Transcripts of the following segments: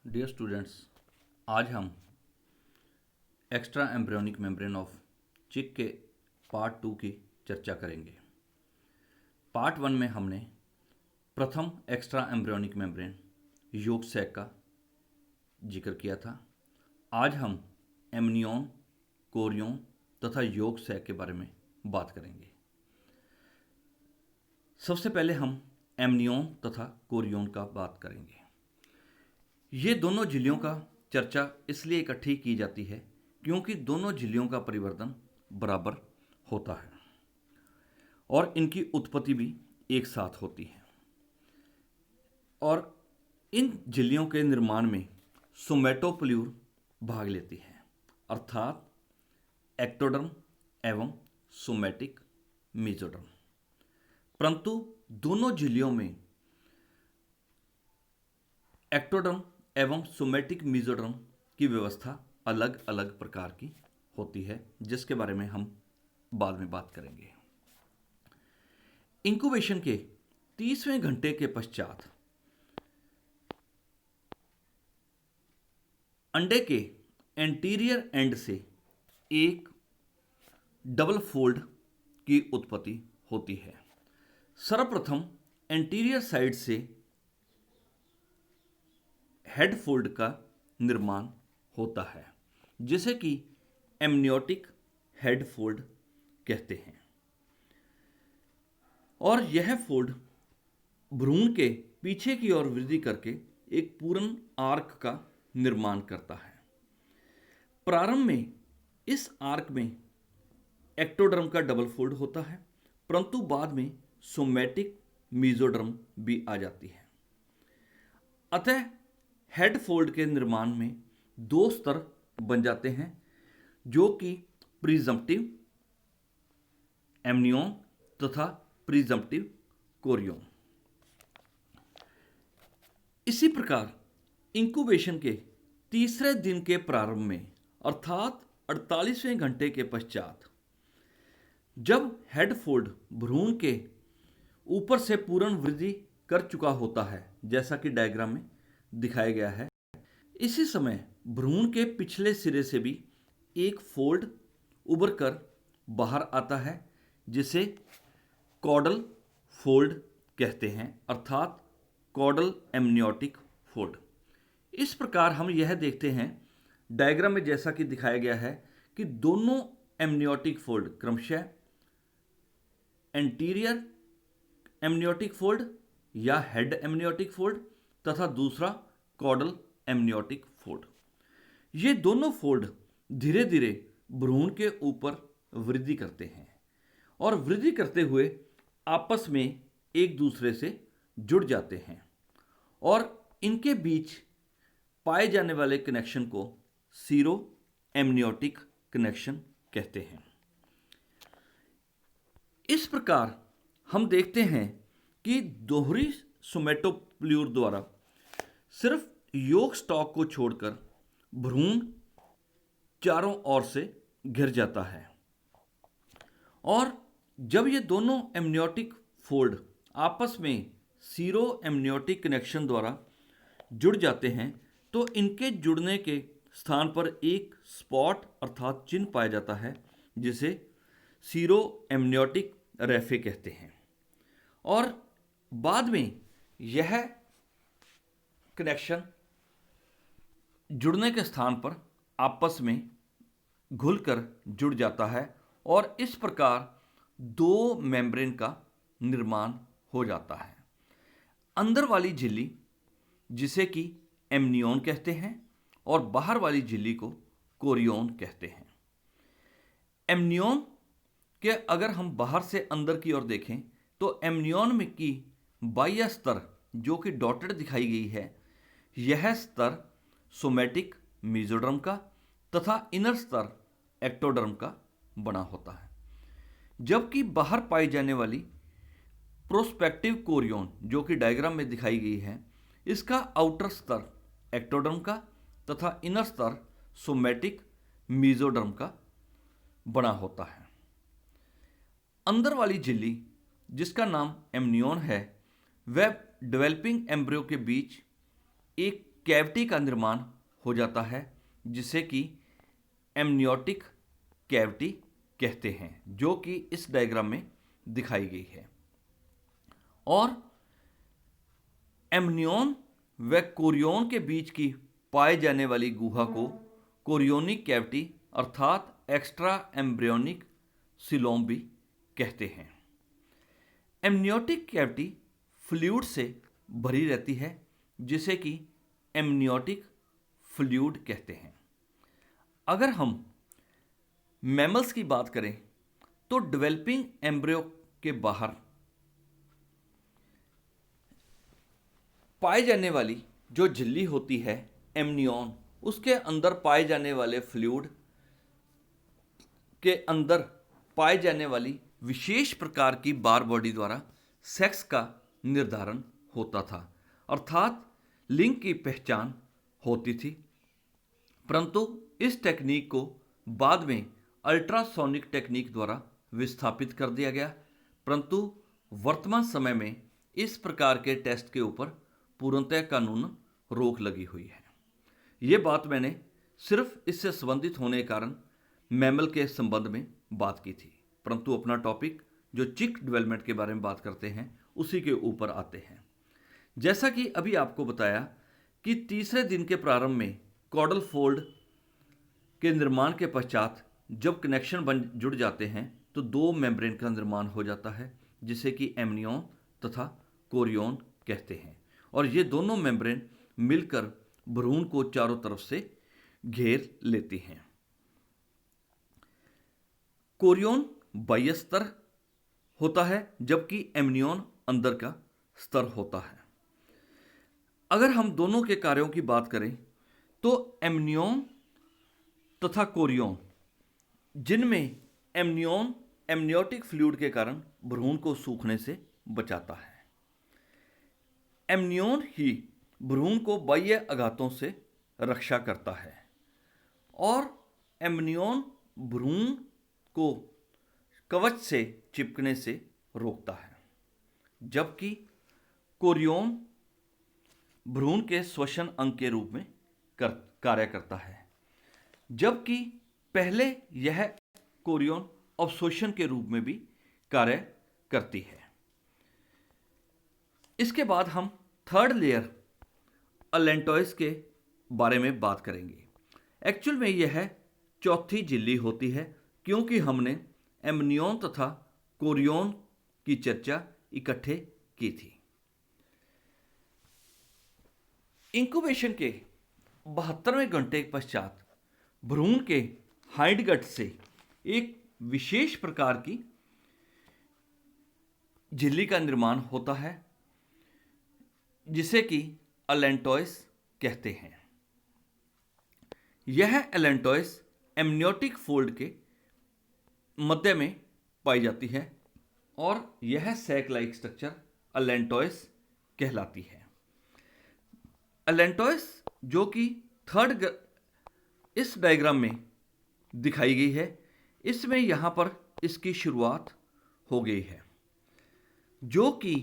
Dear students, आज हम extra embryonic membrane of चिक के पार्ट 2 की चर्चा करेंगे। पार्ट 1 में हमने प्रथम extra embryonic membrane yolk sac का जिक्र किया था। आज हम एमनियोन, कोरियोन तथा योग सैक के बारे में बात करेंगे। सबसे पहले हम एमनियोन तथा कोरियोन का बात करेंगे। ये दोनों झिल्लियों का चर्चा इसलिए इकट्ठी की जाती है क्योंकि दोनों झिल्लियों का परिवर्तन बराबर होता है और इनकी उत्पत्ति भी एक साथ होती है। और इन झिल्लियों के निर्माण में सोमैटोप्ल्यूर भाग लेती है, अर्थात एक्टोडर्म एवं सोमैटिक मेसोडर्म। परंतु दोनों झिल्लियों में एक्टोडर्म एवं सोमैटिक मेसोडर्म की व्यवस्था अलग अलग प्रकार की होती है, जिसके बारे में हम बाद में बात करेंगे। इंक्यूबेशन के 30वें घंटे के पश्चात अंडे के एंटीरियर एंड से एक डबल फोल्ड की उत्पत्ति होती है। सर्वप्रथम एंटीरियर साइड से हेड फोल्ड का निर्माण होता है, जिसे कि एमनियोटिक हेड फोल्ड कहते हैं। और यह फोल्ड भ्रूण के पीछे की ओर वृद्धि करके एक पूर्ण आर्क का निर्माण करता है। प्रारंभ में इस आर्क में एक्टोडर्म का डबल फोल्ड होता है, परंतु बाद में सोमैटिक मेसोडर्म भी आ जाती है। अतः हेड फोल्ड के निर्माण में दो स्तर बन जाते हैं, जो कि प्रीजम्पटिव एमनियोन तथा प्रीजम्पटिव कोरियोन। इसी प्रकार इंक्यूबेशन के तीसरे दिन के प्रारंभ में अर्थात 48वें घंटे के पश्चात जब हेड फोल्ड भ्रूण के ऊपर से पूर्ण वृद्धि कर चुका होता है, जैसा कि डायग्राम में दिखाया गया है, इसी समय भ्रूण के पिछले सिरे से भी एक फोल्ड उभर कर बाहर आता है, जिसे कॉडल फोल्ड कहते हैं, अर्थात कॉडल एमनियोटिक फोल्ड। इस प्रकार हम यह देखते हैं डायग्राम में, जैसा कि दिखाया गया है, कि दोनों एमनियोटिक फोल्ड क्रमशः एंटीरियर एमनियोटिक फोल्ड या हेड एमनियोटिक फोल्ड तथा दूसरा कॉडल एमनियोटिक फोल्ड, ये दोनों फोल्ड धीरे धीरे भ्रूण के ऊपर वृद्धि करते हैं और वृद्धि करते हुए आपस में एक दूसरे से जुड़ जाते हैं और इनके बीच पाए जाने वाले कनेक्शन को सीरो एमनियोटिक कनेक्शन कहते हैं। इस प्रकार हम देखते हैं कि दोहरी सोमैटोप्ल्यूर द्वारा सिर्फ योग स्टॉक को छोड़कर भ्रूण चारों ओर से घिर जाता है और जब ये दोनों एमनियोटिक फोल्ड आपस में सीरो एमनियोटिक कनेक्शन द्वारा जुड़ जाते हैं तो इनके जुड़ने के स्थान पर एक स्पॉट अर्थात चिन्ह पाया जाता है, जिसे सीरो एमनियोटिक रेफे कहते हैं। और बाद में यह कनेक्शन जुड़ने के स्थान पर आपस में घुलकर जुड़ जाता है और इस प्रकार दो मेम्ब्रेन का निर्माण हो जाता है। अंदर वाली झिल्ली, जिसे कि एमनियोन कहते हैं, और बाहर वाली झिल्ली को कोरियोन कहते हैं। एमनियोन के अगर हम बाहर से अंदर की ओर देखें तो एमनियोन में की बाह्य स्तर, जो कि डॉटेड दिखाई गई है, यह स्तर सोमैटिक मेसोडर्म का तथा इनर स्तर एक्टोडर्म का बना होता है, जबकि बाहर पाई जाने वाली प्रोस्पेक्टिव कोरियोन, जो कि डायग्राम में दिखाई गई है, इसका आउटर स्तर एक्टोडर्म का तथा इनर स्तर सोमैटिक मेसोडर्म का बना होता है। अंदर वाली झिल्ली, जिसका नाम एमनियोन है, वह डेवलपिंग एम्ब्रियो के बीच एक कैविटी का निर्माण हो जाता है, जिसे कि एमनियोटिक कैविटी कहते हैं, जो कि इस डायग्राम में दिखाई गई है। और एमनियोन व कोरियोन के बीच की पाए जाने वाली गुहा को कोरियोनिक कैविटी अर्थात एक्स्ट्रा एम्ब्रियोनिक सिलोम भी कहते हैं। एमनियोटिक कैविटी फ्लूइड से भरी रहती है, जिसे कि एमनियोटिक फ्लूइड कहते हैं। अगर हम मैमल्स की बात करें तो डेवलपिंग एम्ब्रियो के बाहर पाए जाने वाली जो झिल्ली होती है एमनियोन, उसके अंदर पाए जाने वाले फ्लूइड के अंदर पाए जाने वाली विशेष प्रकार की बार बॉडी द्वारा सेक्स का निर्धारण होता था, अर्थात लिंग की पहचान होती थी। परंतु इस टेक्निक को बाद में अल्ट्रासोनिक टेक्निक द्वारा विस्थापित कर दिया गया। परंतु वर्तमान समय में इस प्रकार के टेस्ट के ऊपर पूर्णतः कानून रोक लगी हुई है। ये बात मैंने सिर्फ इससे संबंधित होने के कारण मैमल के संबंध में बात की थी, परंतु अपना टॉपिक जो चिक डेवलपमेंट के बारे में बात करते हैं उसी के ऊपर आते हैं। जैसा कि अभी आपको बताया कि तीसरे दिन के प्रारंभ में कॉडल फोल्ड के निर्माण के पश्चात जब कनेक्शन जुड़ जाते हैं तो दो मेम्ब्रेन का निर्माण हो जाता है, जिसे कि एमनियोन तथा कोरियोन कहते हैं। और ये दोनों मेम्ब्रेन मिलकर भ्रूण को चारों तरफ से घेर लेती हैं। कोरियोन बाह्य स्तर होता है, जबकि एमनियोन अंदर का स्तर होता है। अगर हम दोनों के कार्यों की बात करें तो एमनियोन तथा कोरियोन, जिनमें एमनियोन एमनियोटिक फ्लूइड के कारण भ्रूण को सूखने से बचाता है। एमनियोन ही भ्रूण को बाह्य आघातों से रक्षा करता है और एमनियोन भ्रूण को कवच से चिपकने से रोकता है, जबकि कोरियोन भ्रूण के श्वसन अंग के रूप में कार्य करता है, जबकि पहले यह कोरियोन अवशोषण के रूप में भी कार्य करती है। इसके बाद हम थर्ड लेयर अलेंटोइस के बारे में बात करेंगे। एक्चुअल में यह चौथी झिल्ली होती है, क्योंकि हमने एमनियोन तथा कोरियोन की चर्चा इकट्ठे की थी। इंक्यूबेशन के 72वें घंटे के पश्चात भ्रूण के हाइंडगट से एक विशेष प्रकार की झिल्ली का निर्माण होता है, जिसे कि अलेंटोइस कहते हैं। यह अलेंटोइस एमनियोटिक फोल्ड के मध्य में पाई जाती है और यह सैक लाइक स्ट्रक्चर अलेंटोइस कहलाती है। अलेंटोइस जो कि थर्ड इस डायग्राम में दिखाई गई है, इसमें यहाँ पर इसकी शुरुआत हो गई है, जो कि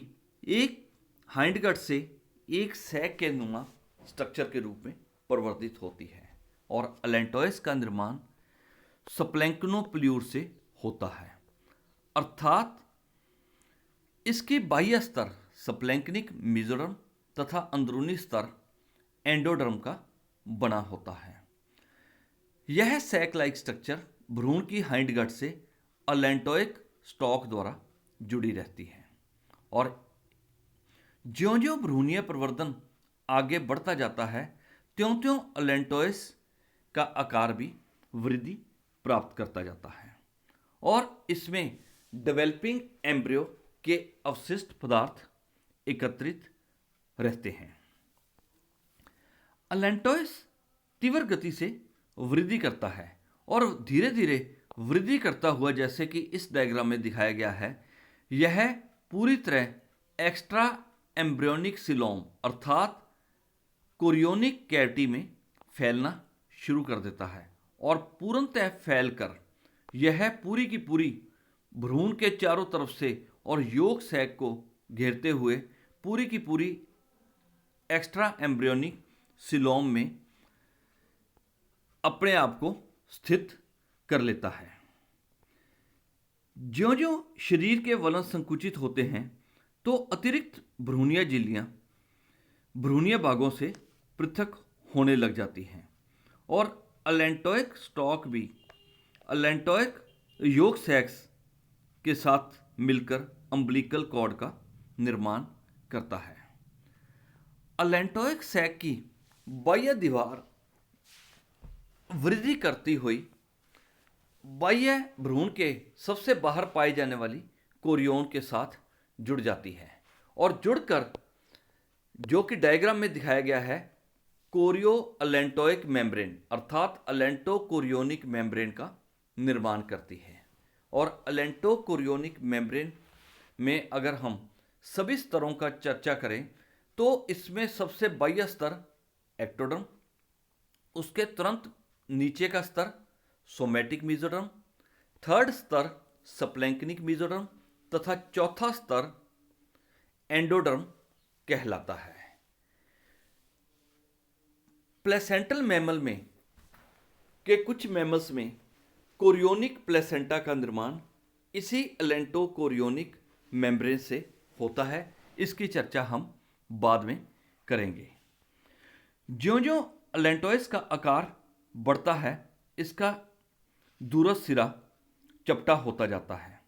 एक हाइंडगट से एक सैक के नुमा स्ट्रक्चर के रूप में परिवर्तित होती है। और अलेंटोइस का निर्माण स्प्लैंक्नोप्ल्यूर से होता है, अर्थात इसके बाह्य स्तर स्प्लैंक्निक मेसोडर्म तथा अंदरूनी स्तर एंडोडर्म का बना होता है। यह सैक लाइक स्ट्रक्चर भ्रूण की हाइंडगट से अलेंटोइक स्टॉक द्वारा जुड़ी रहती है और ज्यों-ज्यों भ्रूणीय प्रवर्धन आगे बढ़ता जाता है, त्यों-त्यों अलेंटोइस का आकार भी वृद्धि प्राप्त करता जाता है और इसमें डेवलपिंग एम्ब्रियो के अवशिष्ट पदार्थ एकत्रित रहते हैं। अलेंटोइस तीव्र गति से वृद्धि करता है और धीरे धीरे वृद्धि करता हुआ, जैसे कि इस डायग्राम में दिखाया गया है, यह पूरी तरह एक्स्ट्रा एम्ब्रियोनिक सिलोम अर्थात कोरियोनिक कैविटी में फैलना शुरू कर देता है और पूर्णतः फैलकर यह पूरी की पूरी भ्रूण के चारों तरफ से और योग सैक को घेरते हुए पूरी की पूरी एक्स्ट्रा एम्ब्रियोनिक सिलोम में अपने आप को स्थित कर लेता है। ज्यों-ज्यों शरीर के वलन संकुचित होते हैं तो अतिरिक्त भ्रूणीय झिल्लियां भ्रूणीय भागों से पृथक होने लग जाती हैं और अलेंटोइक स्टॉक भी अलेंटोइक योग सेक्स के साथ मिलकर अम्बिलिकल कॉर्ड का निर्माण करता है। अलेंटोइक सैक की बाह्य दीवार वृद्धि करती हुई बाह्य भ्रूण के सबसे बाहर पाई जाने वाली कोरियोन के साथ जुड़ जाती है और जुड़कर, जो कि डायग्राम में दिखाया गया है, कोरियो अलेंटोइक मेम्ब्रेन अर्थात अलेंटो कोरियोनिक मेम्ब्रेन का निर्माण करती है। और अलेंटो कोरियोनिक मेम्ब्रेन में अगर हम सभी स्तरों का चर्चा करें तो इसमें सबसे बाह्य स्तर एक्टोडर्म, उसके तुरंत नीचे का स्तर सोमैटिक मेसोडर्म, थर्ड स्तर सप्लैंक्निक मेसोडर्म तथा चौथा स्तर एंडोडर्म कहलाता है। प्लेसेंटल मैमल में के कुछ मैमल्स में कोरियोनिक प्लेसेंटा का निर्माण इसी अलेंटो कोरियोनिक मेम्ब्रेन से होता है। इसकी चर्चा हम बाद में करेंगे। ज्यों-ज्यों अलेंटोइस का आकार बढ़ता है, इसका दूरस्थ सिरा चपटा होता जाता है।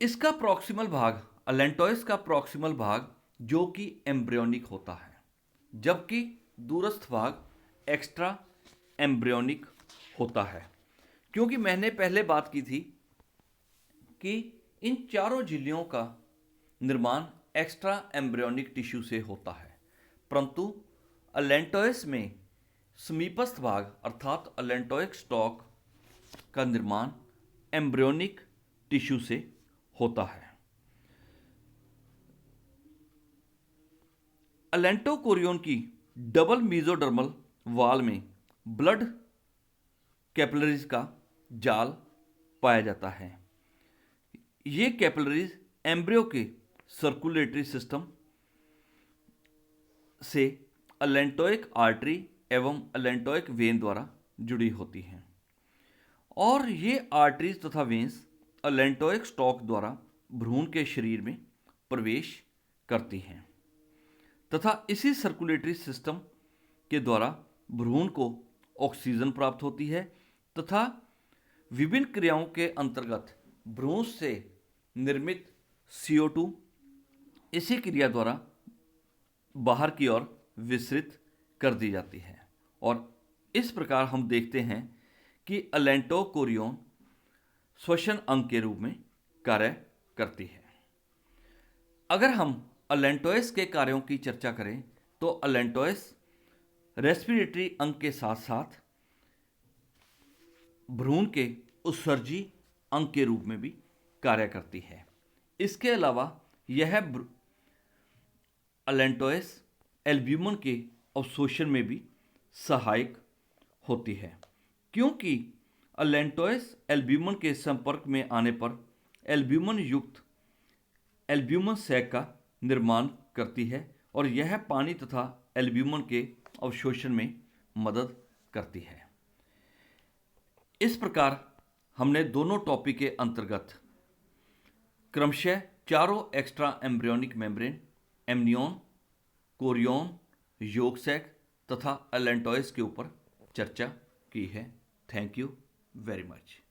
इसका प्रॉक्सिमल भाग, अलेंटोइस का प्रॉक्सिमल भाग, जो कि एम्ब्रियोनिक होता है, जबकि दूरस्थ भाग एक्स्ट्रा एम्ब्रियोनिक होता है। क्योंकि मैंने पहले बात की थी कि इन चारों झिल्लियों का निर्माण एक्स्ट्रा एम्ब्रियोनिक टिश्यू से होता है, परंतु अलेंटोइस में समीपस्थ भाग अर्थात अलेंटोइक स्टॉक का निर्माण एम्ब्रियोनिक टिश्यू से होता है। अलेंटो कोरियोन की डबल मेसोडर्मल वॉल में ब्लड कैपिलरीज का जाल पाया जाता है। ये कैपिलरीज एम्ब्रियो के सर्कुलेटरी सिस्टम से अलेंटोइक आर्टरी एवं अलेंटोइक वेन द्वारा जुड़ी होती हैं और ये आर्टरीज तथा वेन्स अलेंटोइक स्टॉक द्वारा भ्रूण के शरीर में प्रवेश करती हैं तथा इसी सर्कुलेटरी सिस्टम के द्वारा भ्रूण को ऑक्सीजन प्राप्त होती है तथा विभिन्न क्रियाओं के अंतर्गत भ्रूण से निर्मित CO2 इसी क्रिया द्वारा बाहर की ओर विसरित कर दी जाती है और इस प्रकार हम देखते हैं कि अलेंटो कोरियोन श्वसन अंग के रूप में कार्य करती है। अगर हम अलेंटोइस के कार्यों की चर्चा करें तो अलेंटोइस रेस्पिरेटरी अंग के साथ साथ भ्रूण के उत्सर्जी अंग के रूप में भी कार्य करती है। इसके अलावा यह अलेंटोइस एल्ब्यूमिन के अवशोषण में भी सहायक होती है, क्योंकि अलेंटोइस एल्ब्यूमिन के संपर्क में आने पर एल्ब्यूमिन युक्त एल्ब्यूमिन सैक का निर्माण करती है और यह पानी तथा एल्ब्यूमिन के अवशोषण में मदद करती है। इस प्रकार हमने दोनों टॉपिक के अंतर्गत क्रमशः चारों extra embryonic membrane, amnion, chorion, yolk sac तथा अलेंटोइस के ऊपर चर्चा की है। Thank you very much.